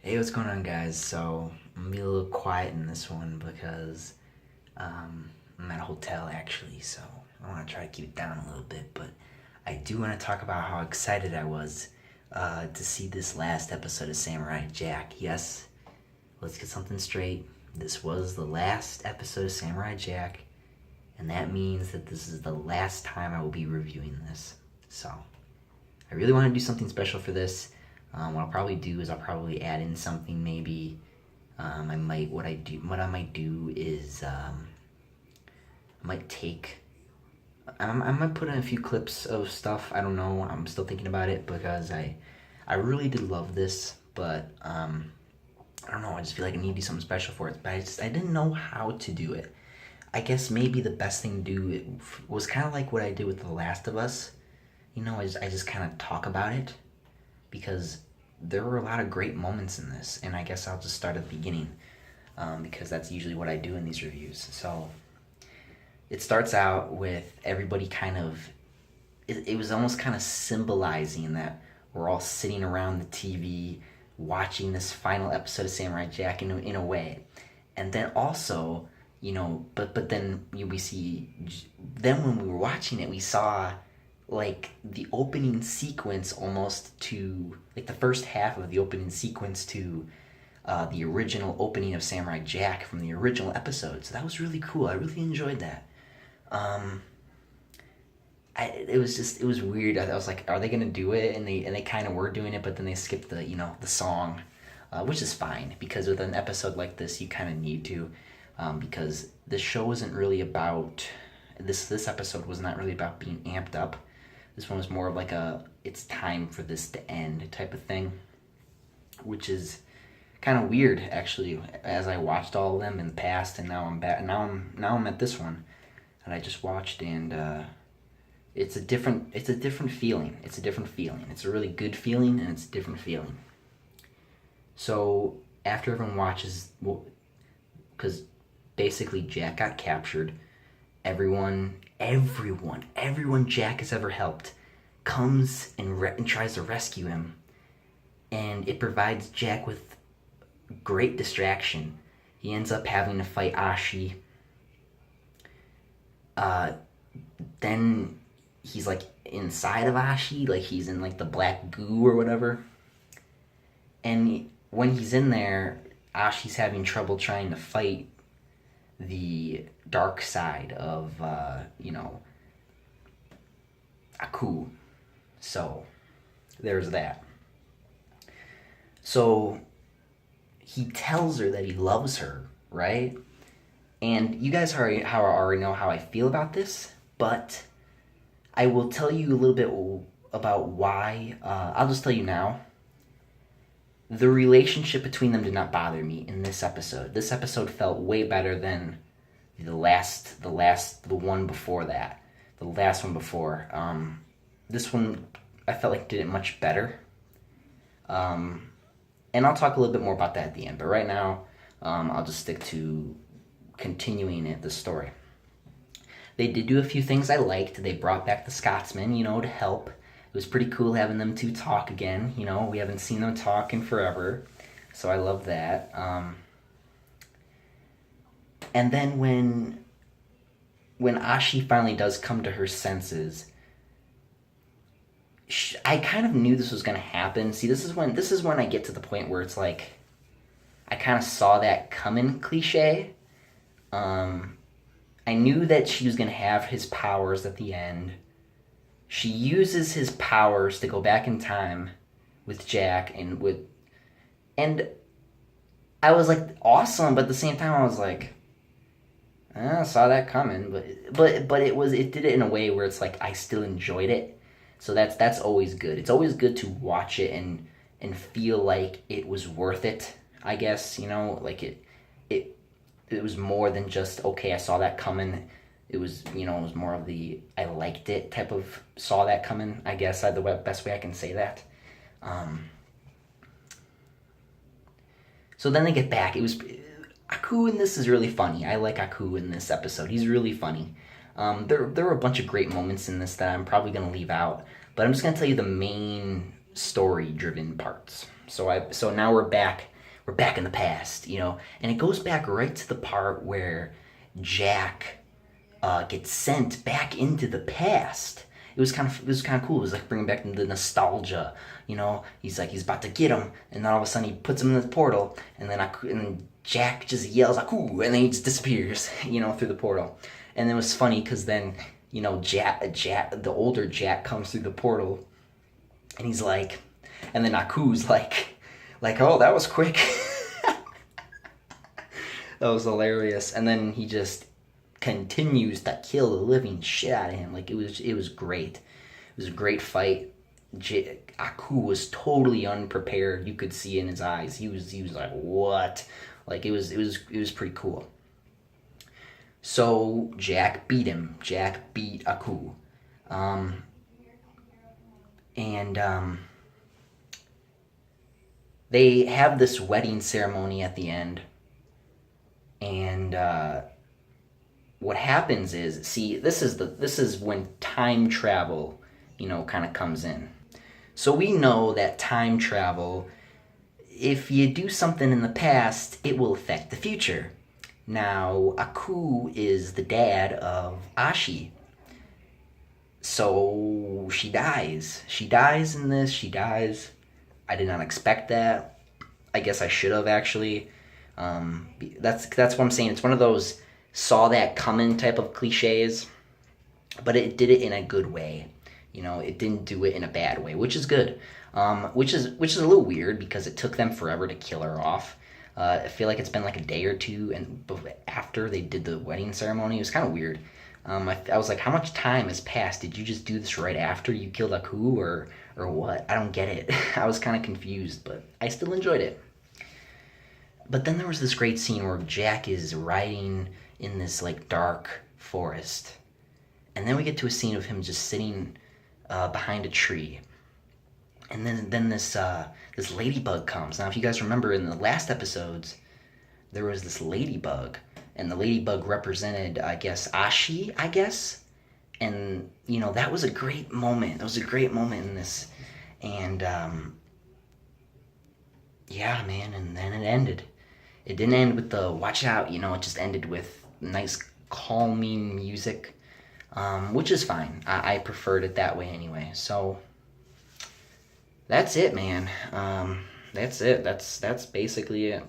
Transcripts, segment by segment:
Hey, what's going on, guys? So, I'm gonna be a little quiet in this one because I'm at a hotel actually, so I want to try to keep it down a little bit. But I do want to talk about how excited I was to see this last episode of Samurai Jack. Yes, let's get something straight. This was the last episode of Samurai Jack, and that means that this is the last time I will be reviewing this. So, I really want to do something special for this. What I'll probably do is I'll probably add in something maybe. What I might do is I might take I might put in a few clips of stuff. I don't know. I'm still thinking about it because I really did love this, but I don't know. I just feel like I need to do something special for it. But I didn't know how to do it. I guess maybe the best thing to do was kind of like what I did with The Last of Us. I just kind of talk about it because there were a lot of great moments in this, and I guess I'll just start at the beginning because that's usually what I do in these reviews. So it starts out with everybody kind of, it was almost kind of symbolizing that we're all sitting around the TV watching this final episode of Samurai Jack in a way. And then also, but then we see, then when we were watching it, we saw like the opening sequence almost to like the first half of the opening sequence to the original opening of Samurai Jack from the original episode. So that was really cool. I really enjoyed that. Um, it was weird. I was like, are they gonna do it? And they kind of were doing it, but then they skipped the song, which is fine because with an episode like this, you kind of need to, because the show isn't really about this episode was not really about being amped up. This one was more of like a it's time for this to end type of thing, which is kind of weird actually. As I watched all of them in the past, and now I'm back. Now I'm at this one, and I just watched, and it's a different feeling. It's a different feeling. It's a really good feeling, and it's a different feeling. So after everyone watches, well, because basically Jack got captured, everyone Jack has ever helped comes and tries to rescue him, and it provides Jack with great distraction. He ends up having to fight Ashi. Uh, then he's like inside of Ashi, like he's in like the black goo or whatever. And when he's in there, Ashi's having trouble trying to fight the dark side of Aku. So there's that. So he tells her that he loves her, right? And you guys already know how I feel about this, but I will tell you a little bit about why. I'll just tell you now. The relationship between them did not bother me in this episode. This episode felt way better than the one before that, the last one before. This one I felt like did it much better. And I'll talk a little bit more about that at the end. But right now, I'll just stick to continuing the story. They did do a few things I liked. They brought back the Scotsman, to help. It was pretty cool having them two talk again. We haven't seen them talk in forever, so I love that. And then when Ashi finally does come to her senses, I kind of knew this was going to happen. See, this is when I get to the point where it's like I kind of saw that coming cliche. I knew that she was going to have his powers at the end. She uses his powers to go back in time with Jack and I was like awesome, but at the same time I was like I saw that coming, but it did it in a way where it's like I still enjoyed it. So that's always good. It's always good to watch it and feel like it was worth it. I guess like it was more than just okay. I saw that coming. It was it was more of the I liked it type of saw that coming. I guess the best way I can say that. So then they get back. It was Aku in this is really funny. I like Aku in this episode. He's really funny. There were a bunch of great moments in this that I'm probably gonna leave out, but I'm just gonna tell you the main story-driven parts. So now we're back we're back in the past, you know, and it goes back right to the part where Jack gets sent back into the past. It was kind of cool. It was like bringing back the nostalgia. You know, he's like he's about to get him, and then all of a sudden he puts him in the portal, and then Jack just yells Aku, and then he just disappears. You know, through the portal, and it was funny because then you know the older Jack comes through the portal, and he's like, and then Aku's like oh that was quick. That was hilarious, and then he just continues to kill the living shit out of him. Like it was great. It was a great fight. Aku was totally unprepared. You could see in his eyes. He was like, what? Like it was pretty cool. So Jack beat him. Jack beat Aku. And they have this wedding ceremony at the end. And what happens is, see, this is when time travel, you know, kind of comes in. So we know that time travel, if you do something in the past, it will affect the future. Now, Aku is the dad of Ashi. So she dies. She dies in this. She dies. I did not expect that. I guess I should have actually. That's what I'm saying. It's one of those saw that coming type of cliches, but it did it in a good way. You know, it didn't do it in a bad way, which is good. Which is a little weird because it took them forever to kill her off. I feel like it's been like a day or two, and after they did the wedding ceremony, it was kind of weird. I was like, how much time has passed? Did you just do this right after you killed Aku, or what? I don't get it. I was kind of confused, but I still enjoyed it. But then there was this great scene where Jack is riding in this like dark forest, and then we get to a scene of him just sitting behind a tree, and then this ladybug comes. Now, if you guys remember in the last episodes, there was this ladybug, and the ladybug represented, I guess, Ashi, I guess, and you know that was a great moment. That was a great moment in this, and yeah, man, and then it ended. It didn't end with the watch out, you know, it just ended with nice calming music, which is fine. I preferred it that way anyway. So that's it, man. That's it. That's basically it.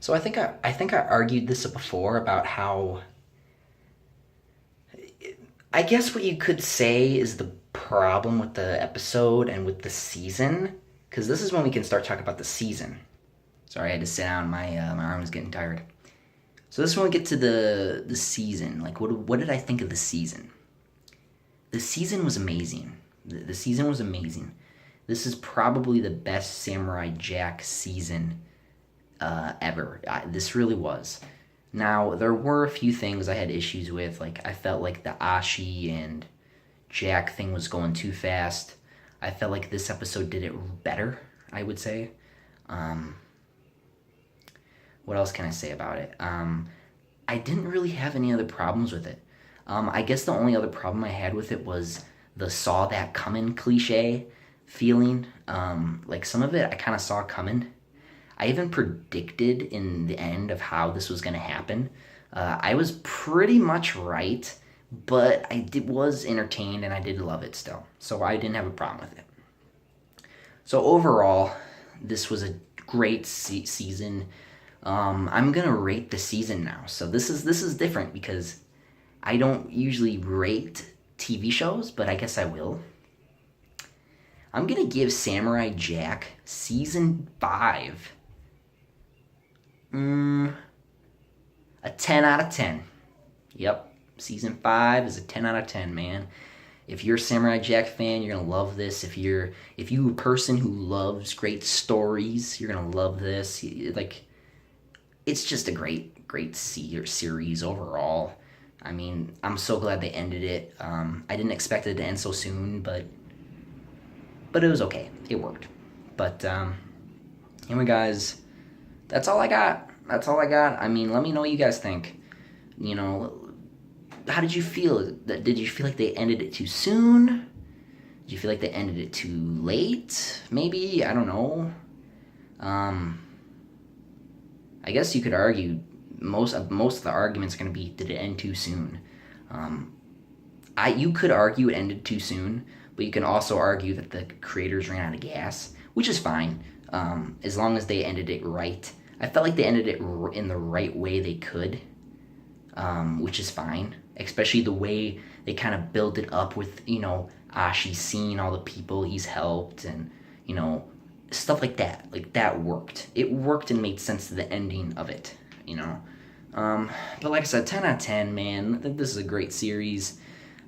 So I think I argued this before about how I guess what you could say is the problem with the episode and with the season, because this is when we can start talking about the season. Sorry, I had to sit down. My arm was getting tired. So this is when we get to the season. Like, what did I think of the season? The season was amazing. The season was amazing. This is probably the best Samurai Jack season ever. This really was. Now, there were a few things I had issues with. Like, I felt like the Ashi and Jack thing was going too fast. I felt like this episode did it better, I would say. What else can I say about it? I didn't really have any other problems with it. I guess the only other problem I had with it was the saw that coming cliche feeling. Like some of it I kind of saw coming. I even predicted in the end of how this was going to happen. I was pretty much right, but was entertained and I did love it still. So I didn't have a problem with it. So overall, this was a great season. I'm gonna rate the season now. So this is different because I don't usually rate TV shows, but I guess I will. I'm gonna give Samurai Jack season 5 a 10 out of 10. Yep, season 5 is a 10 out of 10, man. If you're a Samurai Jack fan, you're gonna love this. If you're a person who loves great stories, you're gonna love this. Like, it's just a great series overall. I mean, I'm so glad they ended it. I didn't expect it to end so soon, but it was okay. It worked. But anyway, guys, that's all I got. I mean, let me know what you guys think. You know, how did you feel? Did you feel like they ended it too soon? Did you feel like they ended it too late? Maybe, I don't know. I guess you could argue most of the arguments are going to be, did it end too soon? Um, you could argue it ended too soon, but you can also argue that the creators ran out of gas, which is fine, as long as they ended it right. I felt like they ended it in the right way they could, which is fine. Especially the way they kind of build it up with, Ashi seeing all the people he's helped and, you know, stuff like that. Like, that worked. It worked and made sense to the ending of it, you know? But like I said, 10 out of 10, man. This is a great series.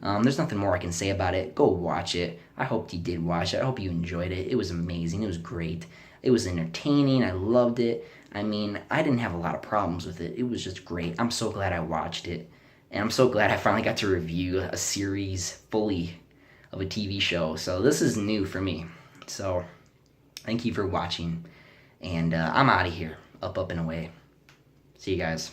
There's nothing more I can say about it. Go watch it. I hope you did watch it. I hope you enjoyed it. It was amazing. It was great. It was entertaining. I loved it. I mean, I didn't have a lot of problems with it. It was just great. I'm so glad I watched it. And I'm so glad I finally got to review a series fully of a TV show. So this is new for me. So thank you for watching. And I'm out of here. Up, and away. See you guys.